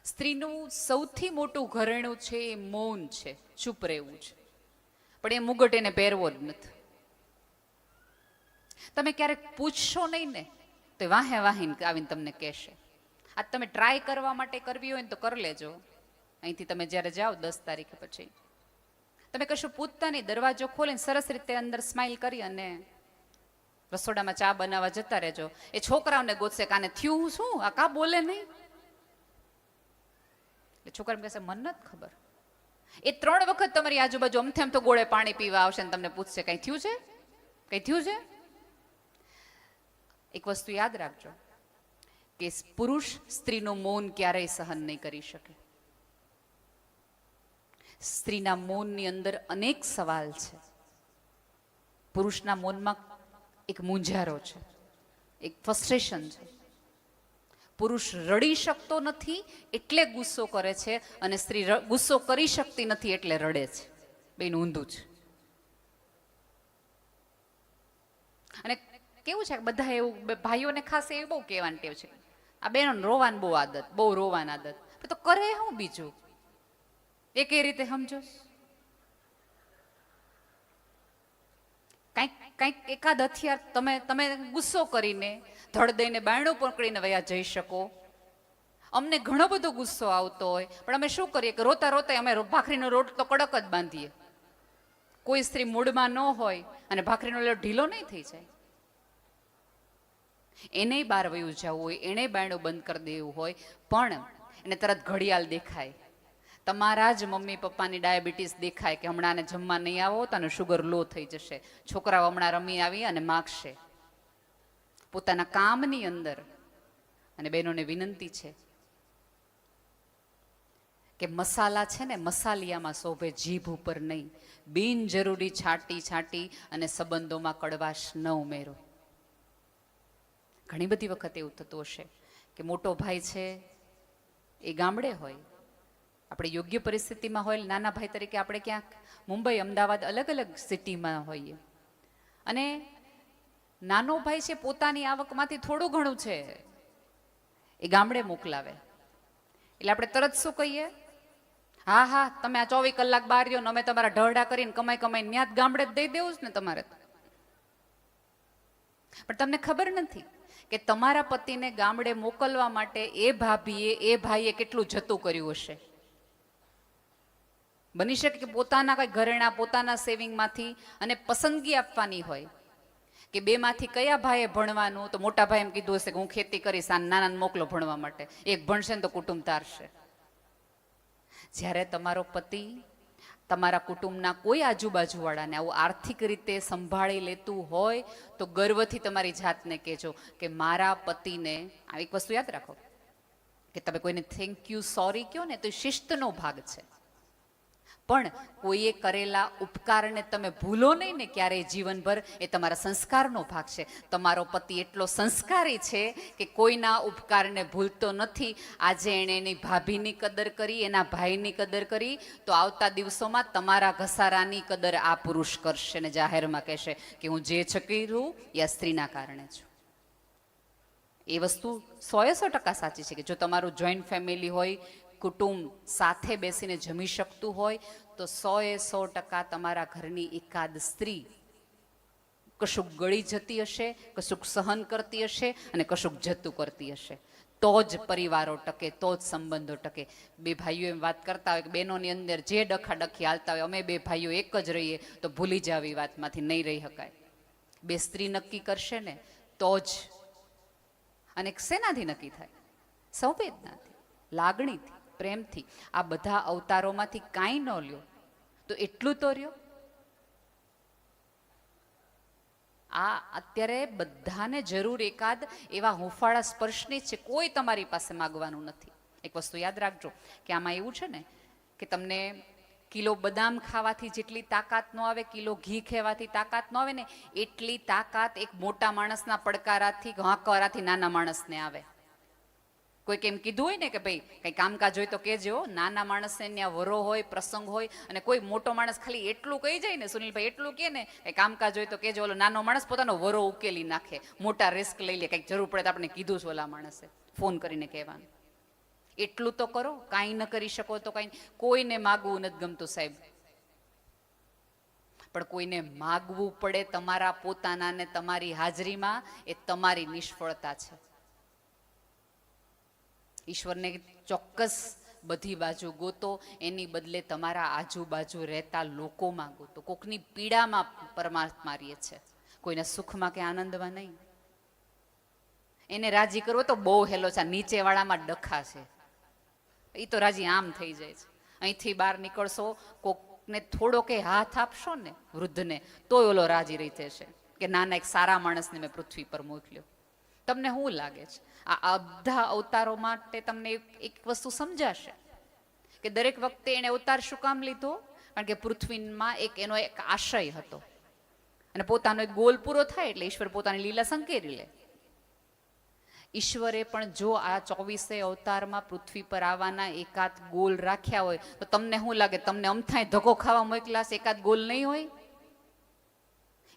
સ્ત્રીનું સૌથી મોટું ઘરેણું છે એ મૌન છે, ચૂપ રહેવું છે. પણ એ મુગટ એને પહેરવો જ નથી. તમે ક્યારેક પૂછશો નહીં ને તો વાહે વાહીને આવીને તમને કહેશે. આ તમે ટ્રાય કરવા માટે કરવી હોય ને તો કરી લેજો. અહીંથી તમે જ્યારે જાઓ 10 તારીખે પછી તમે કશું પૂછતા નહીં, દરવાજો ખોલીને સરસ રીતે અંદર સ્માઇલ કરી અને રસોડામાં ચા બનાવવા જતા રહેજો. એ છોકરાઓને ગોતશે કે આને થયું શું, આ કા બોલે નહીં. એટલે છોકરા કહેશે મને નથી ખબર. એ 3 વખત તમારી આજુબાજુ અમથે આમ તો ગોળે પાણી પીવા આવશે ને તમને પૂછશે કઈ થયું છે, કઈ થયું છે. એક વસ્તુ યાદ રાખજો કે પુરુષ સ્ત્રીનું મૌન ક્યારેય સહન નહીં કરી શકે. સ્ત્રીના મૌનની અંદર અનેક સવાલ છે. પુરુષના મૌનમાં એક મૂંઝારો છે, એક ફ્રસ્ટ્રેશન છે. પુરુષ રડી શકતો નથી એટલે ગુસ્સો કરે છે અને સ્ત્રી ગુસ્સો કરી શકતી નથી એટલે રડે છે. બેનું ઊંધું છે. અને કેવું છે બધા એવું ભાઈઓને ખાસ એવું બહુ કહેવાની ટેવ છે, આ બેનો રોવાની બહુ આદત, બહુ રોવાની આદત. તો કરે હું બીજું એ કઈ રીતે સમજો. કંઈક એકાદ હથિયાર તમે ગુસ્સો કરીને ધડ દઈને બાયણું પકડીને વયા જઈ શકો. અમને ઘણો બધો ગુસ્સો આવતો હોય પણ અમે શું કરીએ કે રોતા રોતા અમે ભાખરીનો રોટ તો કડક જ બાંધીએ. કોઈ સ્ત્રી મૂડમાં ન હોય અને ભાખરીનો લોટ ઢીલો નહીં થઈ જાય. એને બહાર વયું જવું હોય, એને બાયણું બંધ કરી દેવું હોય પણ એને તરત ઘડિયાળ દેખાય, તમારા જ મમ્મી પપ્પાની ડાયાબિટીસ દેખાય કે હમણાં ને જમવા નહીં આવો તો શુગર લો થઈ જશે. છોકરાઓ હમણાં રમી આવી અને માગશે. પોતાના કામની અંદર. અને બહેનોને વિનંતી છે કે મસાલા છે ને મસાલિયામાં શોભે, જીભ ઉપર નહીં. બિનજરૂરી છાંટી અને સંબંધોમાં કડવાશ ન ઉમેરો. ઘણી બધી વખત એવું થતું હશે કે મોટો ભાઈ છે એ ગામડે હોય, આપણે યોગ્ય પરિસ્થિતિમાં હોય, નાના ભાઈ તરીકે આપણે ક્યાંક મુંબઈ, અમદાવાદ, અલગ અલગ સિટીમાં હોઈએ અને નાનો ભાઈ છે પોતાની આવકમાંથી થોડું ઘણું છે એ ગામડે મોકલાવે. એટલે આપણે તરત શું કહીએ, હા હા તમે આ 24 કલાક બહાર રહ્યો ને અમે તમારા ઢળડા કરીને કમાઈને ન્યાત ગામડે જ દઈ દેવું છે ને તમારે. પણ તમને ખબર નથી કે તમારા પતિને ગામડે મોકલવા માટે એ ભાઈએ કેટલું જતું કર્યું હશે. બની શકે કે પોતાના કઈ ઘરેણા, પોતાના સેવિંગમાંથી અને પસંદગી આપવાની હોય કે બેમાંથી કયા ભાઈએ ભણવાનું. તો મોટા ભાઈ એમ કીધું હશે કે હું ખેતી કરીશ, આ નાનાને મોકલો ભણવા માટે, એક ભણશે ને તો કુટુંબ તારશે. જ્યારે તમારો પતિ તમારા કુટુંબના કોઈ આજુબાજુવાળાને આવું આર્થિક રીતે સંભાળી લેતું હોય તો ગર્વથી તમારી જાતને કહેજો કે મારા પતિને. આ એક વસ્તુ યાદ રાખો કે તમે કોઈને થેન્ક યુ, સોરી કહો ને તો એ શિસ્તનો ભાગ છે, પણ કોઈએ કરેલા ઉપકારને તમે ભૂલો નહીં ને ક્યારેય જીવનભર, એ તમારા સંસ્કારનો ભાગ છે. તમારો પતિ એટલો સંસ્કારી છે કે કોઈના ઉપકારને ભૂલતો નથી. આજે એણે એની ભાભીની કદર કરી, એના ભાઈની કદર કરી, તો આવતા દિવસોમાં તમારા ઘસારાની કદર આ પુરુષ કરશે ને જાહેરમાં કહેશે કે હું જે છકી છું એ આ સ્ત્રીના કારણે છું. એ વસ્તુ 100% સાચી છે કે જો તમારું જોઈન્ટ ફેમિલી હોય, કુટુંબ સાથે બેસીને જમી શકતું હોય તો 100% તમારા ઘરની એકાદ સ્ત્રી કશુંક ગળી જતી હશે, કશુંક સહન કરતી હશે અને કશુંક જતું કરતી હશે. તો જ પરિવારો ટકે, તો જ સંબંધો ટકે. બે ભાઈઓ એમ વાત કરતા હોય કે બહેનોની અંદર જે ડખાડખી હાલતા હોય, અમે બે ભાઈઓ એક જ રહીએ, તો ભૂલી જાવ એ વાતમાંથી નહીં રહી શકાય. બે સ્ત્રી નક્કી કરશે ને તો જ. અને શેનાથી નક્કી થાય? સંવેદનાથી, લાગણીથી, પ્રેમથી. આ બધા અવતારોમાંથી કાંઈ ન લ્યો તો એટલું તો રહ્યો. આ અત્યારે બધાને જરૂર એકાદ એવા હુંફાળા સ્પર્શની છે, કોઈ તમારી પાસે માગવાનું નથી. એક વસ્તુ યાદ રાખજો કે આમાં એવું છે ને કે તમને કિલો બદામ ખાવાથી જેટલી તાકાત ન આવે, કિલો ઘી ખેવાથી તાકાત ન આવે ને, એટલી તાકાત એક મોટા માણસના પડકારાથી, હાંકવારાથી નાના માણસને આવે. કોઈક એમ કીધું હોય ને કે ભાઈ કંઈ કામકાજ હોય તો કહેજો. નાના માણસને ત્યાં વરો હોય, પ્રસંગ હોય, અને કોઈ મોટો માણસ ખાલી એટલું કહી જાય ને, સુનિલભાઈ એટલું કહે ને કંઈ કામકાજ હોય તો કહેજો. ઓલો નાનો માણસ પોતાનો વરો ઉકેલી નાખે, મોટા રિસ્ક લઈ લે, કંઈક જરૂર પડે તો આપણે કીધું છે ઓલા માણસે, ફોન કરીને કહેવાનું. એટલું તો કરો. કાંઈ ન કરી શકો તો કાંઈ. કોઈને માગવું નથી ગમતું સાહેબ, પણ કોઈને માગવું પડે તમારા પોતાના ને તમારી હાજરીમાં, એ તમારી નિષ્ફળતા છે. ઈશ્વરને ચોક્કસ બધી બાજુ ગોતો, એની બદલે તમારા આજુબાજુ રહેતા લોકોમાં ગોતો. કોકની પીડામાં પરમાત્મા રહે છે, કોઈના સુખમાં કે આનંદમાં નહીં. એને રાજી કરવો તો બહુ હેલો છે. નીચે વાળામાં ડખા છે, એ તો રાજી આમ થઈ જાય છે. અહીંથી બહાર નીકળશો, કોકને થોડો કે હાથ આપશો ને વૃદ્ધને, તોય ઓલો રાજી રહી જશે કે નાના એક સારા માણસને મેં પૃથ્વી પર મોકલ્યો. તમને શું લાગે છે આ બધા અવતારો માટે તમને એક વસ્તુ સમજાશે કે દરેક વખતે એને અવતાર શું કામ લીધો? કારણ કે પૃથ્વીમાં એનો એક આશય હતો, અને પોતાનો એક ગોલ પૂરો થાય એટલે ઈશ્વર પોતાની લીલા સંકેરી લે. ઈશ્વરે પણ જો આ 24 અવતારમાં પૃથ્વી પર આવવાના એકાદ ગોલ રાખ્યા હોય તો તમને શું લાગે? તમને અમથાય ધક્કો ખાવા મોકલા છે, એકાદ ગોલ નહીં હોય?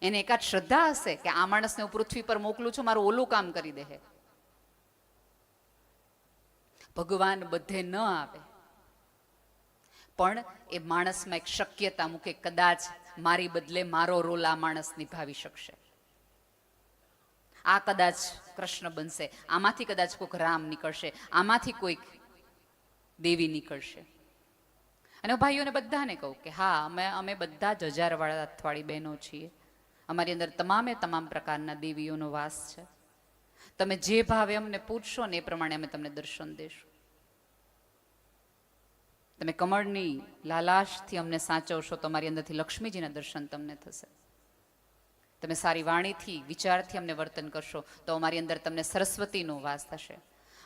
એને એકાદ શ્રદ્ધા હશે કે આ માણસને હું પૃથ્વી પર મોકલું છું, મારું ઓલું કામ કરી દે. ભગવાન બધે ન આવે, પણ એ માણસમાં એક શક્યતા મૂકે, કદાચ મારી બદલે મારો રોલ આ માણસ નિભાવી શકશે. આ કદાચ કૃષ્ણ બનશે, આમાંથી કદાચ કોઈક રામ નીકળશે, આમાંથી કોઈક દેવી નીકળશે. અને ભાઈઓને બધાને કહું કે હા, અમે બધા જ 1000 વાળા અથવાળી બહેનો છીએ. અમારી અંદર તમામ પ્રકારના દેવીઓનો વાસ છે. તમે જે ભાવે અમને પૂછશો ને એ પ્રમાણે અમે તમને દર્શન દેશું. તમે કમળની લાલાશથી અમને સાચવશો તો અમારી અંદરથી લક્ષ્મીજીના દર્શન તમને થશે. તમે સારી વાણીથી, વિચારથી અમને વર્તન કરશો તો અમારી અંદર તમને સરસ્વતીનો વાસ થશે.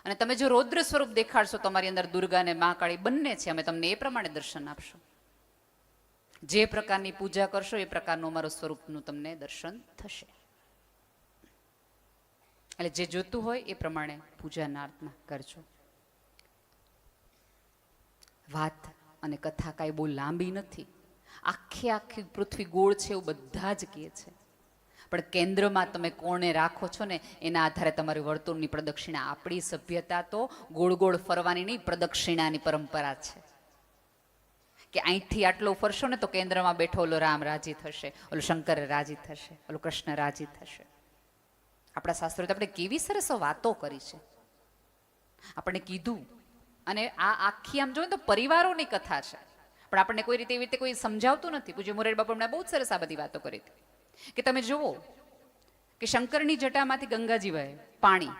અને તમે જો રૌદ્ર સ્વરૂપ દેખાડશો તો અમારી અંદર દુર્ગા અને મહાકાળી બંને છે, અમે તમને એ પ્રમાણે દર્શન આપશું. જે પ્રકારની પૂજા કરશો એ પ્રકારનું અમારું સ્વરૂપનું તમને દર્શન થશે. એટલે જે જોતું હોય એ પ્રમાણે પૂજાના અર્થમાં કરજો. વાત અને કથા કાંઈ બહુ લાંબી નથી. આખી પૃથ્વી ગોળ છે એવું બધા જ કહે છે, પણ કેન્દ્રમાં તમે કોને રાખો છો ને એના આધારે તમારી વર્તુળની પ્રદક્ષિણા. આપણી સભ્યતા તો ગોળ ગોળ ફરવાની નહીં, પ્રદક્ષિણાની પરંપરા છે કે અહીંથી આટલો ફરશો ને તો કેન્દ્રમાં બેઠો ઓલો રામ રાજી થશે, ઓલો શંકર રાજી થશે, ઓલો કૃષ્ણ રાજી થશે. આપણા શાસ્ત્રોએ આપણે કેવી સરસ વાતો કરી છે, આપણને કીધું. અને આ આખી આમ જોઈએ તો પરિવારોની કથા છે, પણ આપણને કોઈ રીતે એવી રીતે કોઈ સમજાવતું નથી. પૂજ્ય મોરારી બાપુ એમણે બહુ સરસ આ બધી વાતો કરી હતી કે તમે જુઓ કે શંકરની જટામાંથી ગંગાજી વહે પાણી,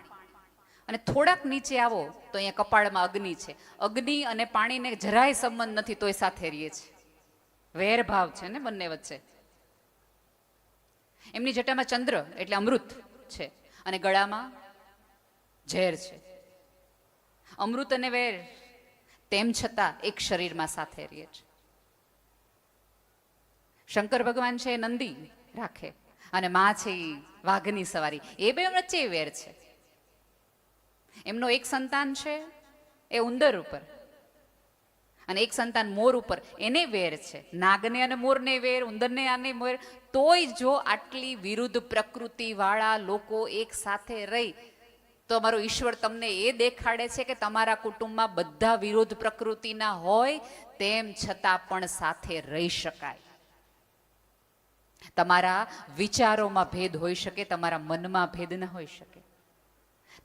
અને થોડાક નીચે આવો તો અહીંયા કપાળમાં અગ્નિ છે. અગ્નિ અને પાણીને જરાય સંબંધ નથી, તોય સાથે રહીએ છે. વેરભાવ છે ને બંને વચ્ચે. એમની જટામાં ચંદ્ર એટલે અમૃત છે, અને ગળામાં ઝેર છે. અમૃત અને વેર તેમ છતાં એક શરીરમાં સાથે રહીએ છે. શંકર ભગવાન છે એ નંદી રાખે, અને માં છે એ વાઘની સવારી. એ બે વચ્ચે વેર છે. એમનો એક સંતાન છે એ ઉંદર ઉપર, અને એક સંતાન મોર ઉપર, એને વેર છે. નાગને અને મોરને વેર, ઉંદરને આને વેર. તોય જો આટલી વિરુદ્ધ પ્રકૃતિ વાળા લોકો એક સાથે રહી તો અમારો ઈશ્વર તમને એ દેખાડે છે કે તમારા કુટુંબમાં બધા વિરોધ પ્રકૃતિના હોય તેમ છતાં પણ સાથે રહી શકાય. તમારા વિચારોમાં ભેદ હોઈ શકે, તમારા મનમાં ભેદ ન હોઈ શકે.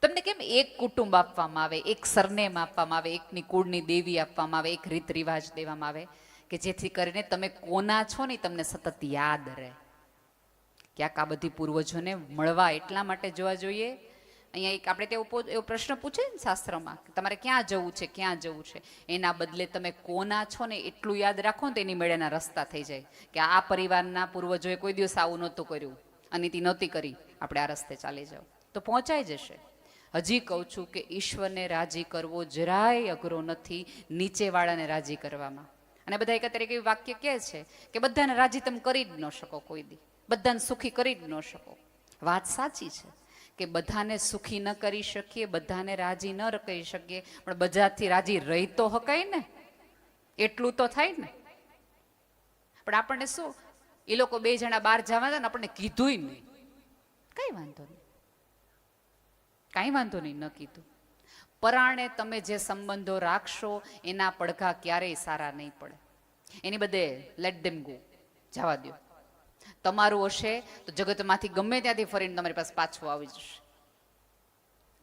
તમને કેમ એક કુટુંબ આપવામાં આવે, એક સરનેમ આપવામાં આવે, એકની કુળની દેવી આપવામાં આવે, એક રીત રિવાજ દેવામાં આવે કે જેથી કરીને તમે કોના છો ને તમને સતત યાદ રહે. ક્યાંક આ બધી પૂર્વજોને મળવા એટલા માટે જોવા જોઈએ. અહીંયા એક આપણે એવો પ્રશ્ન પૂછે ને શાસ્ત્રમાં કે તમારે ક્યાં જવું છે, ક્યાં જવું છે, એના બદલે તમે કોના છો ને એટલું યાદ રાખો ને તો એની મેળેના રસ્તા થઈ જાય કે આ પરિવારના પૂર્વજોએ કોઈ દિવસ આવું નહોતું કર્યું, અનીતિ નહોતી કરી, આપણે આ રસ્તે ચાલી જાઓ તો પહોંચાઈ જશે. હજી કહું છું કે ઈશ્વરને રાજી કરવો જરાય અઘરો નથી નીચેવાળાને રાજી કરવામાં. અને બધા એક તરીકે એવું વાક્ય કહે છે કે બધાને રાજી તમે કરી જ ન શકો, કોઈ દી બધાને સુખી કરી જ ન શકો. વાત સાચી છે કે બધાને સુખી ન કરી શકીએ, બધાને રાજી ન કરી શકીએ, પણ બધાથી રાજી રહી તો હકાય ને, એટલું તો થાય ને. પણ આપણને શું, એ લોકો 2 જણા બહાર જવા હતા ને આપણને કીધું નહીં, કઈ વાંધો નહીં, કાંઈ વાંધો નહીં, ન કીધું. પરાણે તમે જે સંબંધો રાખશો એના પડઘા ક્યારેય સારા નહીં પડે. એની બધે લેટ ધેમ ગો, જવા દો. તમારું હશે તો જગતમાંથી ગમે ત્યાંથી ફરીને તમારી પાસે પાછું આવી જશે.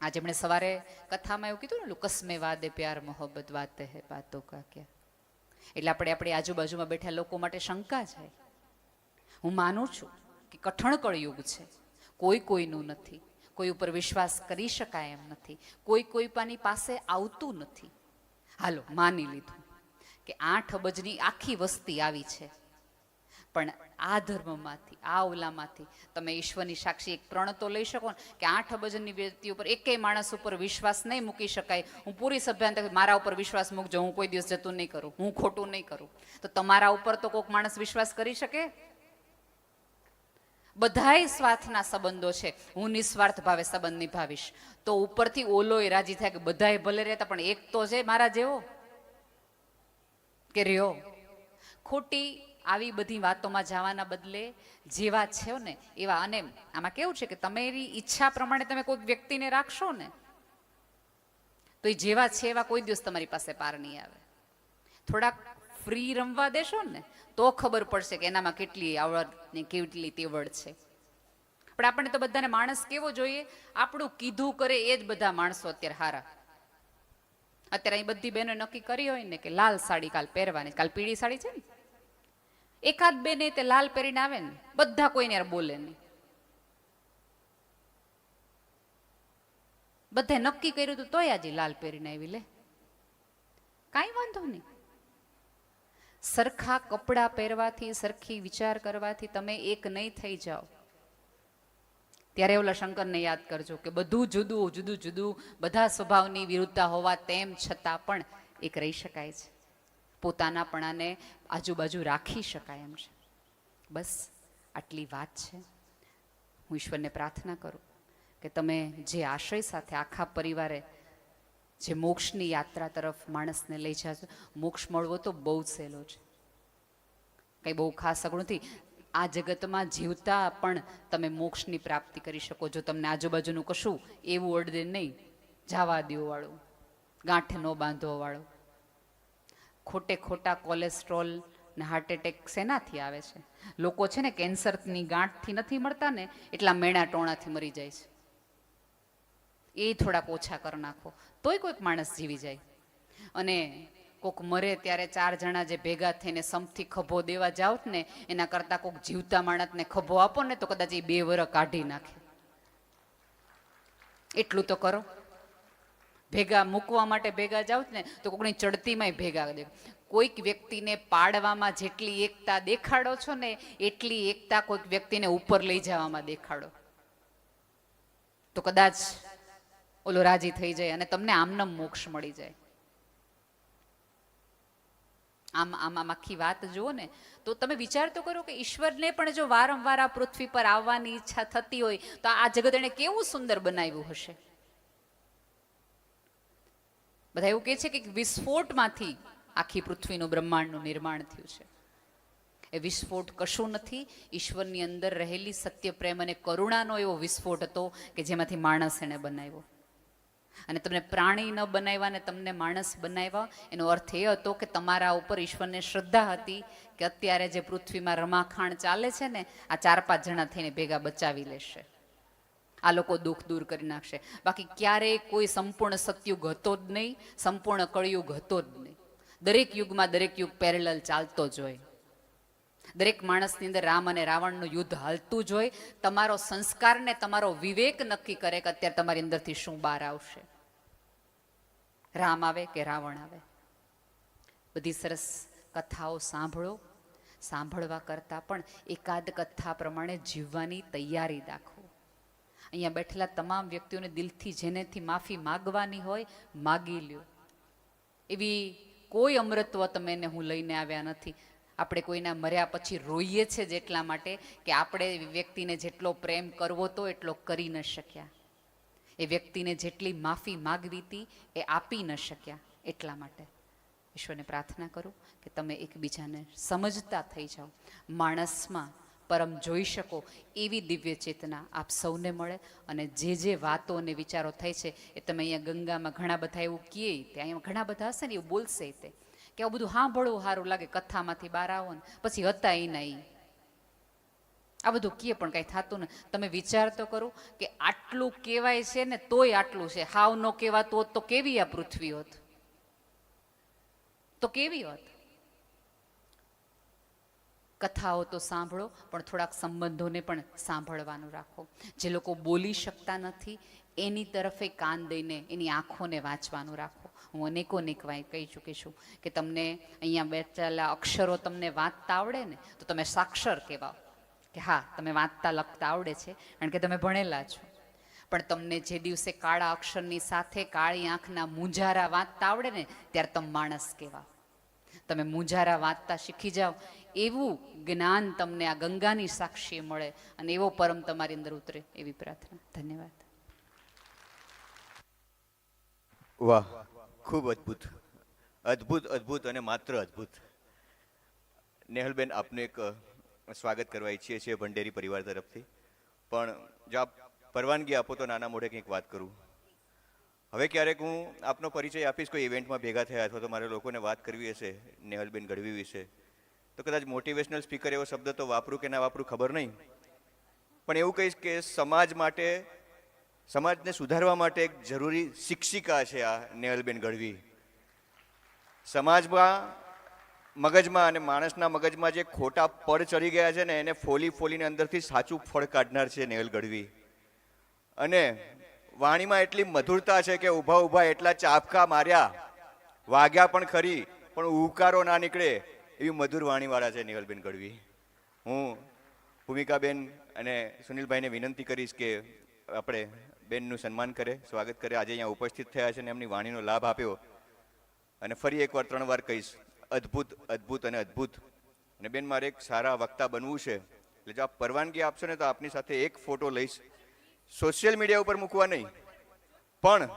આજે એમણે સવારે કથામાં એવું કીધું ને, કસમે વાદે પ્યાર મોહબ્બત વાતે હે બાતો કા ક્યા. એટલે આપણે આપણી આજુબાજુમાં બેઠા લોકો માટે શંકા છે. હું માનું છું કે કઠણ કળયુગ છે, કોઈ કોઈનું નથી, કોઈ ઉપર વિશ્વાસ કરી શકાય એમ નથી, કોઈ કોઈ પાની પાસે આવતું નથી. હાલો માની લીધું કે 8 અબજની આખી વસ્તી આવી છે, પણ આ ધર્મમાંથી આ ઓલામાંથી તમે ઈશ્વરની સાક્ષી એક પ્રણ તો લઈ શકો ને કે 8 અબજની વ્યક્તિ ઉપર એકેય માણસ ઉપર વિશ્વાસ નહીં મૂકી શકાય. હું પૂરી સભ્યતા મારા ઉપર વિશ્વાસ મૂકજો, હું કોઈ દિવસ જતું નહીં કરું, હું ખોટું નહીં કરું. તો તમારા ઉપર તો કોઈક માણસ વિશ્વાસ કરી શકે? બધાય સ્વાર્થના સંબંધો છે, હું નિસ્વાર્થ ભાવે સંબંધ નિભાવીશ. તો ઉપરથી ઓલોય રાજી થાય કે બધાય ભલે રહેતા પણ એક તો છે મારા જેવો કે રહ્યો. ખોટી આવી બધી વાતોમાં જવાના બદલે જેવા છે ને એવા. અને આમાં કેવું છે કે તમારી ઈચ્છા પ્રમાણે તમે કોઈ વ્યક્તિને રાખશો ને તો એ જેવા છે એવા કોઈ દિવસ તમારી પાસે પાર નહીં આવે. થોડાક ફ્રી રમવા દેશો ને તો ખબર પડશે કે એનામાં કેટલી આવડ ને કેટલી તેવડ છે. પણ આપણને તો બધાને માણસ કેવો જોઈએ? આપણું કીધું કરે એ જ બધા માણસો અત્યારે હારા. અત્યારે અહીં બધી બહેનો નક્કી કરી હોય ને કે લાલ સાડી કાલ પહેરવાની, કાલ પીળી સાડી છે ને, એકાદ બેને તે લાલ પહેરીને આવે ને બધા કોઈને યાર બોલે નહીં. બધે નક્કી કર્યું હતું તોય આજે લાલ પહેરીને આવી લે, કાંઈ વાંધો નહીં. સરખા કપડાં પહેરવાથી, સરખી વિચાર કરવાથી તમે એક નહીં થઈ જાઓ. ત્યારે ઓલા શંકરને યાદ કરજો કે બધું જુદું જુદું જુદું, બધા સ્વભાવની વિરુદ્ધતા હોવા તેમ છતાં પણ એક રહી શકાય છે, પોતાનાપણાને આજુબાજુ રાખી શકાય એમ છે. બસ આટલી વાત છે. હું ઈશ્વરને પ્રાર્થના કરું કે તમે જે આશય સાથે આખા પરિવારે જે મોક્ષની યાત્રા તરફ માણસને લઈ જાશો, મોક્ષ મળવો તો બહુ જ સહેલો છે, કંઈ બહુ ખાસ અઘરું નથી. આ જગતમાં જીવતા પણ તમે મોક્ષની પ્રાપ્તિ કરી શકો જો તમને આજુબાજુનું કશું એવું અડદે નહીં, જવા દેવું વાળું, ગાંઠ ન બાંધવો વાળું. ખોટે ખોટા કોલેસ્ટ્રોલ ને હાર્ટ એટેક શેનાથી આવે છે? લોકો છે ને કેન્સરની ગાંઠથી નથી મળતા ને એટલા મેણા ટોણાથી મરી જાય છે. એ થોડાક ઓછા કરી નાખો તોય કોઈક માણસ જીવી જાય. અને કોઈક મરે ત્યારે 4 જણા જે ભેગા થઈને સમથી ખભો દેવા જાઓ ને એના કરતાં કોઈક જીવતા માણસને ખભો આપો ને તો કદાચ એ 2 વર્ષ કાઢી નાખે. એટલું તો કરો. ભેગા મૂકવા માટે ભેગા જાઓ ને તો કોઈકની ચડતીમાંય ભેગા દે. કોઈક વ્યક્તિને પાડવામાં જેટલી એકતા દેખાડો છો ને એટલી એકતા કોઈક વ્યક્તિને ઉપર લઈ જવામાં દેખાડો તો કદાચ ઓલો રાજી થઈ જાય અને તમને આમનામ મોક્ષ મળી જાય. આમ આખી વાત જુઓ ને તો તમે વિચાર તો કરો કે ઈશ્વરને પણ જો વારંવાર આ પૃથ્વી પર આવવાની ઈચ્છા થતી હોય તો આ જગત એને કેવું સુંદર બનાવ્યું હશે. બધા એવું કહે છે કે વિસ્ફોટમાંથી આખી પૃથ્વીનું બ્રહ્માંડનું નિર્માણ થયું છે. એ વિસ્ફોટ કશું નથી, ઈશ્વરની અંદર રહેલી સત્ય, પ્રેમ અને કરુણાનો એવો વિસ્ફોટ હતો કે જેમાંથી માણસ એને બનાવ્યો. અને તમને પ્રાણી ન બનાવ્યા ને તમને માણસ બનાવ્યા એનો અર્થ એ હતો કે તમારા ઉપર ઈશ્વરને શ્રદ્ધા હતી કે અત્યારે જે પૃથ્વીમાં રમાખાણ ચાલે છે ને આ 4-5 જણા થઈને ભેગા બચાવી લેશે, આ લોકો દુઃખ દૂર કરી નાખશે. બાકી ક્યારેય કોઈ સંપૂર્ણ સતયુગ હતો જ નહીં, સંપૂર્ણ કળિયુગ હતો જ નહીં. દરેક યુગમાં દરેક યુગ પેરેલલ ચાલતો જ હોય. દરેક માણસની અંદર રામ અને રાવણનું યુદ્ધ હાલતું જ હોય. તમારો સંસ્કાર ને તમારો વિવેક નક્કી કરે કે અત્યારે તમારી અંદરથી શું બહાર આવશે, રામ આવે કે રાવણ આવે. બધી સરસ કથાઓ સાંભળો, સાંભળવા કરતાં પણ એકાદ કથા પ્રમાણે જીવવાની તૈયારી દાખવો. અહીંયા બેઠેલા તમામ વ્યક્તિઓને દિલથી જેનેથી માફી માગવાની હોય માગી લ્યો. એવી કોઈ અમૃતત્વ તમે હું લઈને આવ્યા નથી. આપણે કોઈના મર્યા પછી રોઈએ છે જેટલા માટે કે આપણે વ્યક્તિને જેટલો પ્રેમ કરવો તો એટલો કરી ન શક્યા, એ વ્યક્તિને જેટલી માફી માગવી હતી એ આપી ન શક્યા. એટલા માટે ઈશ્વરને પ્રાર્થના કરું કે તમે એકબીજાને સમજતા થઈ જાઓ. માણસમાં પરમ જોઈ શકો એવી દિવ્ય ચેતના આપ સૌને મળે. અને જે વાતો અને વિચારો થાય છે એ તમે અહીંયા ગંગામાં ઘણા બધા એવું કહે, ત્યાં અહીંયા ઘણા બધા હશે ને એવું બોલશે તે કે આવું બધું સાંભળવું સારું લાગે, કથામાંથી બહાર આવો ને પછી હતા એના એ આ બધું કહે પણ કાંઈ થતું ને. તમે વિચાર તો કરો કે આટલું કહેવાય છે ને તોય આટલું છે. હાવ ન કહેવાતું હોત તો કેવી આ પૃથ્વી હોત, તો કેવી હોત. કથાઓ તો સાંભળો પણ થોડાક સંબંધોને પણ સાંભળવાનું રાખો. જે લોકો બોલી શકતા નથી એની તરફે કાન દઈને એની આંખોને વાંચવાનું રાખો. હું અનેક વાર કહી ચૂકી છું કે તમને અહીંયા બેઠેલા અક્ષરો તમને વાંચતા આવડે ને તો તમે સાક્ષર કહેવાઓ કે હા તમે વાંચતા લખતા આવડે છે કારણ કે તમે ભણેલા છો. પણ તમને જે દિવસે કાળા અક્ષરની સાથે કાળી આંખના મૂંઝારા વાંચતા આવડે ને ત્યારે તમે માણસ કહેવાઓ. તમે મૂંઝારા વાંચતા શીખી જાઓ એવું જ્ઞાન તમને આ ગંગાની સાક્ષી મળે અને એવો પરમ તમારી અંદર ઉતરે એવી પ્રાર્થના. ધન્યવાદ. વાહ, ખૂબ અદ્ભુત, અદ્ભુત, અદ્ભુત અને માત્ર અદ્ભુત. નેહલબેન, આપનું એક સ્વાગત કરવા ઈચ્છીએ છીએ ભંડેરી પરિવાર તરફથી. પણ જો આપ પરવાનગી આપો તો નાના મોઢે કંઈક વાત કરું. હવે ક્યારેક હું આપનો પરિચય આપીશ, કોઈ ઇવેન્ટમાં ભેગા થયા અથવા તો મારે લોકોને વાત કરવી હશે નેહલબેન ગઢવી વિશે, તો કદાચ મોટિવેશનલ સ્પીકર એવો શબ્દ તો વાપરું કે ના વાપરું ખબર નહીં, પણ એવું કહીશ કે સમાજ માટે, સમાજને સુધારવા માટે એક જરૂરી શિક્ષિકા છે આ નેહલબેન ગઢવી. સમાજમાં, મગજમાં અને માણસના મગજમાં જે ખોટા પડ ચડી ગયા છે ને એને ફોલી ફોલીને અંદરથી સાચું ફળ કાઢનાર છે નેહલ ગઢવી. અને વાણીમાં એટલી મધુરતા છે કે ઊભા ઊભા એટલા ચાપકા માર્યા, વાગ્યા પણ ખરી પણ ઉકારો ના નીકળે એવી મધુર વાણીવાળા છે નેહલબેન ગઢવી. હું ભૂમિકાબેન અને સુનિલભાઈને વિનંતી કરીશ કે આપણે બેનનું સન્માન કરે, સ્વાગત કરે. આજે અહીંયા ઉપસ્થિત થયા છે અને એમની વાણીનો લાભ આપ્યો. અને ફરી એકવાર 3 વાર કહીશ, અદ્ભુત, અદ્ભુત અને અદ્ભુત. અને બેન, મારે એક સારા વક્તા બનવું છે, એટલે જો આપ પરવાનગી આપશો ને તો આપની સાથે એક ફોટો લઈશ. સોશિયલ મીડિયા ઉપર મૂકવા નહીં, પણ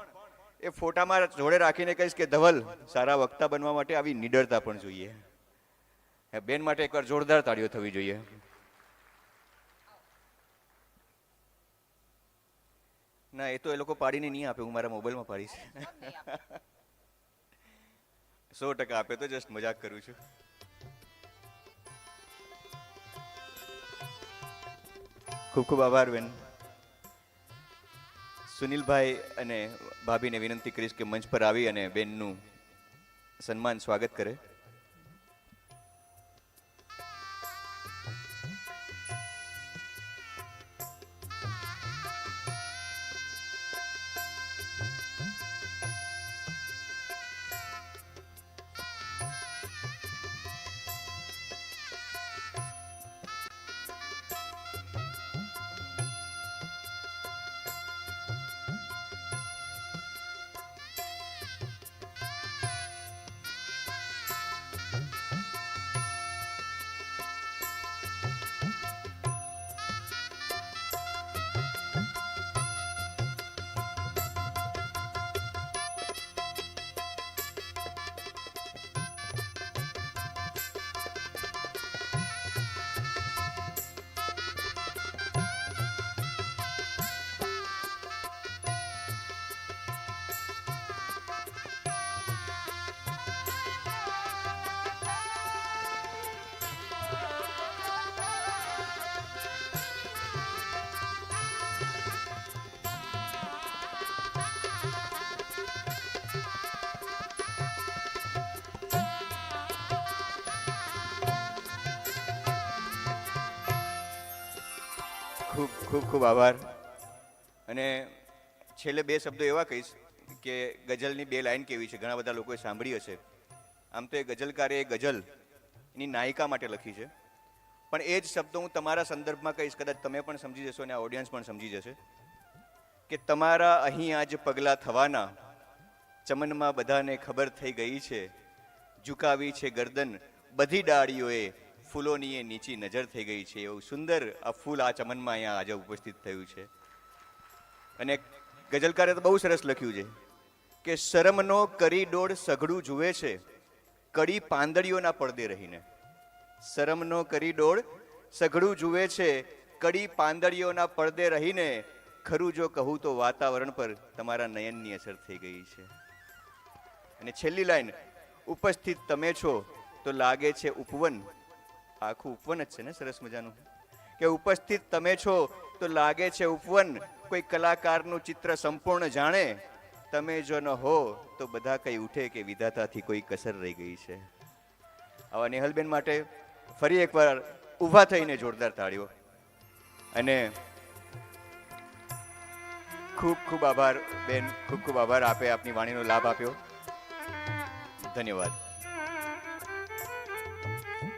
એ ફોટામાં જોડે રાખીને કહીશ કે ધવલ, સારા વક્તા બનવા માટે આવી નિડરતા પણ જોઈએ. બેન માટે એકવાર જોરદાર તાળીઓ થવી જોઈએ. ના, એ તો એ લોકો પાડીને નહીં આપે, હું મારા મોબાઈલમાં પાડીશ. 100% આપે તો જસ્ટ મજાક કરું છું. ખૂબ ખૂબ આભાર બેન. સુનિલભાઈ અને ભાભીને વિનંતી કરીશ કે મંચ પર આવી અને બેનનું સન્માન, સ્વાગત કરે. ખૂબ ખૂબ ખૂબ આભાર. અને છેલ્લે 2 શબ્દો એવા કહીશ કે ગઝલની 2 લાઈન કેવી છે, ઘણા બધા લોકોએ સાંભળી હશે. આમ તો એ ગઝલકારે એ ગઝલ એની નાયિકા માટે લખી છે, પણ એ જ શબ્દો હું તમારા સંદર્ભમાં કહીશ, કદાચ તમે પણ સમજી જશો અને આ ઓડિયન્સ પણ સમજી જશે કે તમારા અહીં આજ પગલાં થવાના, ચમનમાં બધાને ખબર થઈ ગઈ છે, ઝુકાવી છે ગરદન બધી ડાળીઓએ, ફૂલોની એ નીચી નજર થઈ ગઈ છે. એવું સુંદર આ ફૂલ આ ચમનમાં અહીંયા આજે ઉપસ્થિત થયું છે. અને ગઝલકારે તો બહુ સરસ લખ્યું છે કે શરમનો કરી ડોળ સઘળું જુએ છે, કડી પાંદડીઓના પડદે રહીને. શરમનો કરી ડોળ સઘળું જુએ છે કડી પાંદડીઓના પડદે રહીને, ખરું જો કહું તો વાતાવરણ પર તમારા નયનની અસર થઈ ગઈ છે. અને છેલ્લી લાઈન, ઉપસ્થિત તમે છો તો લાગે છે ઉપવન. આખું ઉપવન જ છે ને, સરસ મજાનું, કે ઉપસ્થિત તમે છો તો લાગે છે ઉપવન, કોઈ કલાકારનું ચિત્ર સંપૂર્ણ જાણે, તમે જો ન હો તો બધા કઈ ઉઠે કે વિધાતાથી કોઈ કસર રહી ગઈ છે. આવા નેહલબેન માટે ફરી એકવાર ઊભા થઈને જોરદાર તાળીઓ. અને ખૂબ ખૂબ આભાર બેન, ખૂબ ખૂબ આભાર, આપે આપની વાણીનો લાભ આપ્યો. ધન્યવાદ.